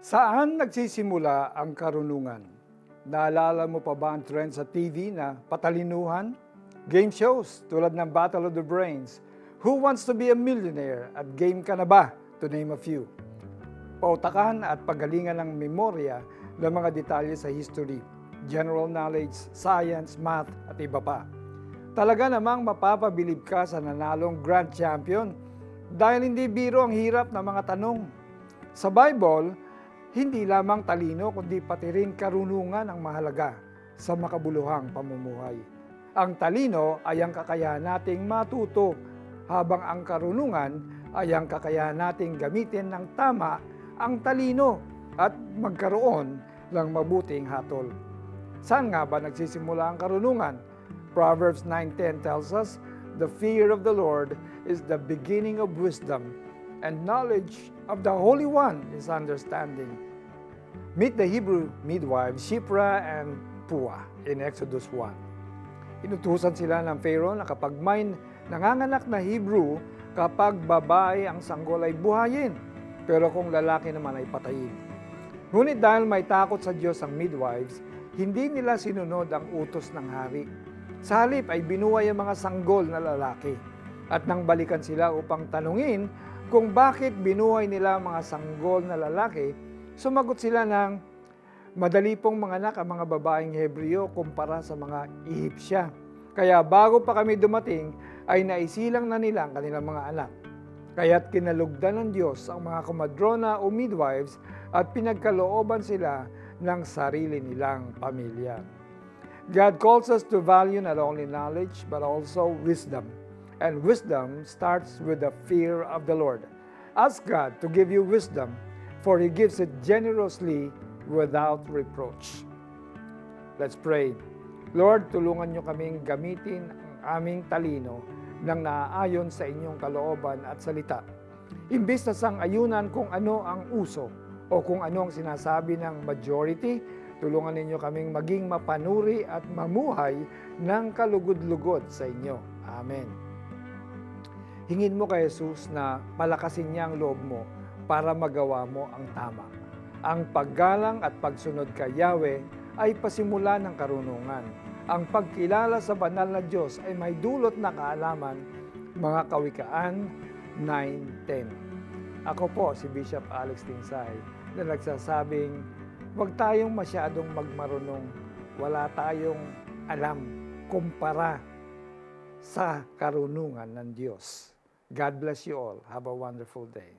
Saan nagsisimula ang karunungan? Naalala mo pa ba ang trend sa TV na patalinuhan? Game shows tulad ng Battle of the Brains, Who Wants to be a Millionaire at Game Ka na Ba? To name a few. Pautakan at pagalingan ng memorya ng mga detalye sa history, general knowledge, science, math at iba pa. Talaga namang mapapabilib ka sa nanalong grand champion dahil hindi biro ang hirap ng mga tanong. Sa Bible, hindi lamang talino kundi pati rin karunungan ang mahalaga sa makabuluhang pamumuhay. Ang talino ay ang kakayahan nating matuto, habang ang karunungan ay ang kakayahan nating gamitin ng tama ang talino at magkaroon ng mabuting hatol. Saan nga ba nagsisimula ang karunungan? Proverbs 9:10 tells us, "The fear of the Lord is the beginning of wisdom, and knowledge of the Holy One is understanding." Meet the Hebrew midwives Shipra and Puah in Exodus 1. Inutusan sila ng Pharaoh na kapag may nanganganak na Hebrew, kapag babae ang sanggol ay buhayin, pero kung lalaki naman ay patayin. Ngunit dahil may takot sa Diyos ang midwives, hindi nila sinunod ang utos ng hari. Sa halip ay binuhay ang mga sanggol na lalaki. At nang balikan sila upang tanungin kung bakit binuhay nila ang mga sanggol na lalaki, sumagot sila ng, madali pong manganak ang mga babaeng Hebreo kumpara sa mga Ehipsya. Kaya bago pa kami dumating, ay naisilang na nila ang kanilang mga anak. Kaya't kinalugdan ng Diyos ang mga komadrona o midwives at pinagkalooban sila ng sarili nilang pamilya. God calls us to value not only knowledge but also wisdom. And wisdom starts with the fear of the Lord. Ask God to give you wisdom, for He gives it generously without reproach. Let's pray. Lord, tulungan niyo kaming gamitin ang aming talino nang naaayon sa inyong kalooban at salita. Imbis na sang-ayunan kung ano ang uso o kung ano ang sinasabi ng majority, tulungan ninyo kaming maging mapanuri at mamuhay ng kalugod-lugod sa inyo. Amen. Hingin mo kay Jesus na palakasin niya ang loob mo para magawa mo ang tama. Ang paggalang at pagsunod kay Yahweh ay pasimula ng karunungan. Ang pagkilala sa banal na Diyos ay may dulot na kaalaman, mga Kawikaan 9:10. Ako po si Bishop Alex Tinsay na nagsasabing, huwag tayong masyadong magmarunong, wala tayong alam kumpara sa karunungan ng Diyos. God bless you all. Have a wonderful day.